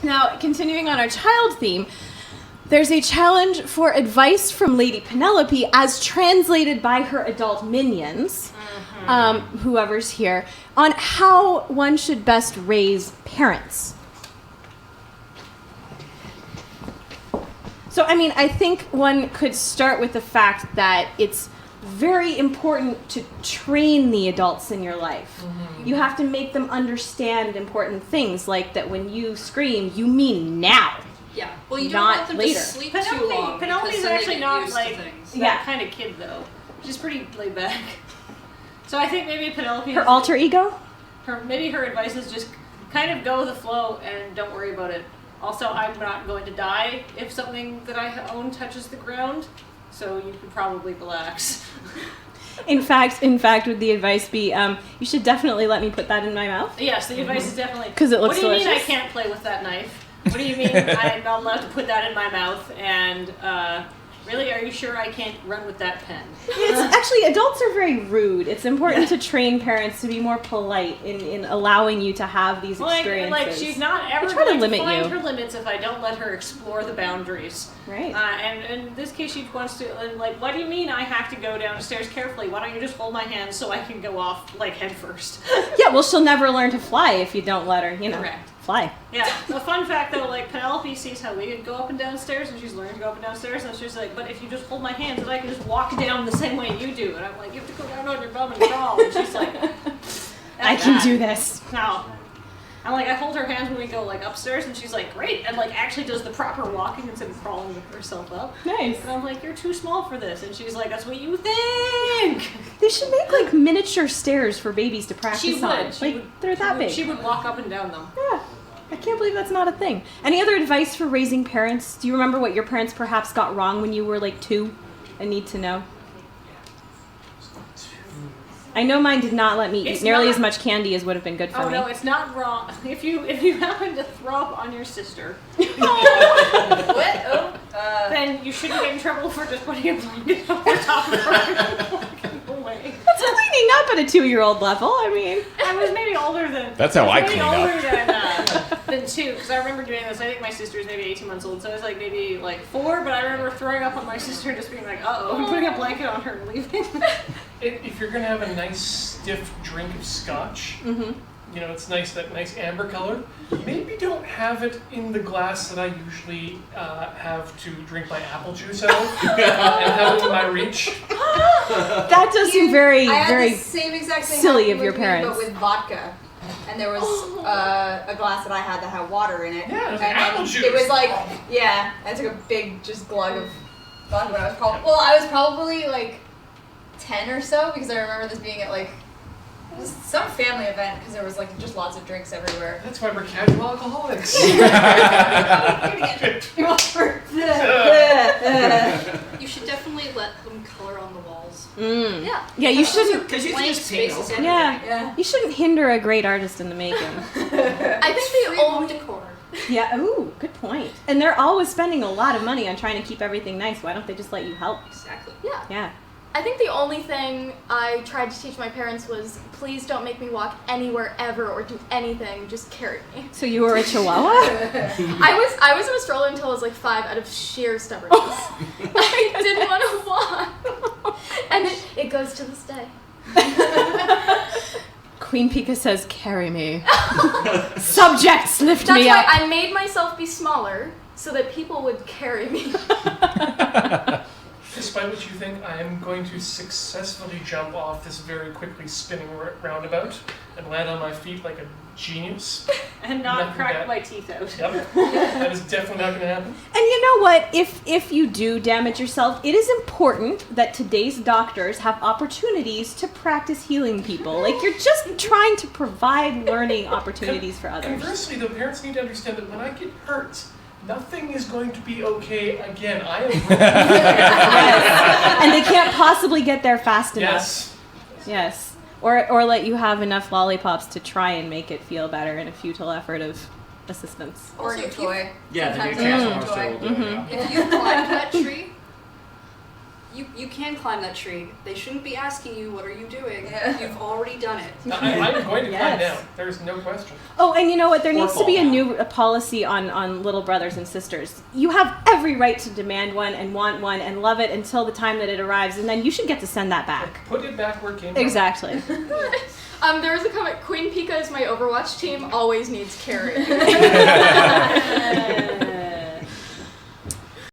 Now, continuing on our child theme, there's a challenge for advice from Lady Penelope as translated by her adult minions, whoever's here, on how one should best raise parents. So, I mean, I think one could start with the fact that it's very important to train the adults in your life. You have to make them understand important things, like that when you scream, you mean now. Yeah. Well, you don't not want them later. to sleep too long. Penelope's actually not like Yeah. kind of kid though. She's pretty laid back. So I think maybe Penelope. Her alter ego? Maybe her advice is just kind of go with the flow and don't worry about it. Also, I'm not going to die if something that I own touches the ground, so you can probably relax. In fact, would the advice be, you should definitely let me put that in my mouth? Yes, the advice is definitely. 'Cause it looks What do you mean I delicious? can't play with that knife? What do you mean I'm not allowed to put that in my mouth? And really, are you sure I can't run with that pen? It's actually, adults are very rude. It's important to train parents to be more polite in allowing you to have these experiences. Like she's not ever They try to going to limit find you. her limits if I don't let her explore the boundaries. Right. And in this case, she wants to, like, what do you mean I have to go downstairs carefully? Why don't you just hold my hand so I can go off, like, head first? Yeah, well, she'll never learn to fly if you don't let her, Correct. fly. Yeah, a fun fact though, like Penelope sees how we go up and downstairs, and she's learning to go up and downstairs, and she's like, but if you just hold my hand, then I can just walk down the same way you do. And I'm like, you have to go down on your bum and crawl. And she's like, I can do this. No. And like I hold her hands when we go like upstairs, and she's like, great, and like actually does the proper walking instead of crawling herself up. Nice. And I'm like, you're too small for this, and she's like, that's what you think. They should make like miniature stairs for babies to practice She on. would. Like they're that big. She would walk up and down them. Yeah. I can't believe that's not a thing. Any other advice for raising parents? Do you remember what your parents perhaps got wrong when you were like 2? I need to know. I know mine did not let me eat nearly as much candy as would have been good for me. Oh no, it's not wrong. If you happen to throw up on your sister, What? Oh. then you shouldn't get in trouble for just putting a blanket over top of her and walking away. That's cleaning up at a 2-year-old level. I mean, I was maybe older than. That's how I maybe clean up. older than 2, because I remember doing this. I think my sister was maybe 18 months old, so I was like maybe like 4. But I remember throwing up on my sister and just being like, "Uh-oh," and putting a blanket on her and leaving. If you're gonna have a nice stiff drink of scotch, you know, it's nice, that nice amber color. Maybe don't have it in the glass that I usually have to drink my apple juice out of, and have it in my reach. that does seem very, I had very the same exact thing silly happen of your with me, parents. but with vodka. And there was a glass that I had that had water in it. Yeah, it was and apple then juice. It was like, yeah, I took a big just glug of vodka when I was probably like 10 or so, because I remember this being at like it was some family event, because there was like just lots of drinks everywhere. That's why we're casual alcoholics. You should definitely let them color on the walls. Yeah. Yeah, you shouldn't. Because you can Blank just paint spaces over. Yeah. Yeah. You shouldn't hinder a great artist in the making. I think the only decor. Yeah. Ooh, good point. And they're always spending a lot of money on trying to keep everything nice. Why don't they just let you help? Exactly. Yeah. Yeah. I think the only thing I tried to teach my parents was, please don't make me walk anywhere ever or do anything, just carry me. So you were a chihuahua? I was in a stroller until I was like 5 out of sheer stubbornness. I didn't want to walk. And it goes to this day. Queen Pika says, carry me. Subjects, lift That's me why up. I made myself be smaller so that people would carry me. Despite what you think, I am going to successfully jump off this very quickly spinning roundabout and land on my feet like a genius. And not Nothing crack bad. my teeth out. Yep, that is definitely not going to happen. And you know what? If you do damage yourself, it is important that today's doctors have opportunities to practice healing people. Like, you're just trying to provide learning opportunities for others. Conversely, the parents need to understand that when I get hurt, nothing is going to be okay again. I am Yes. And they can't possibly get there fast enough. Yes. Yes. Or let you have enough lollipops to try and make it feel better in a futile effort of assistance. Or a new toy. Yeah, the new Sometimes Transformers toy. toy will do it, yeah. If you climb that tree, You can climb that tree. They shouldn't be asking you, what are you doing? Yeah. You've already done it. I'm going to climb Yes. down. There's no question. Oh, and you know what? There Or needs to fall be a down. new policy on little brothers and sisters. You have every right to demand one and want one and love it until the time that it arrives, and then you should get to send that back. Put it back where it came from. Exactly. There was a comment, Queen Pika is my Overwatch team, always needs carry.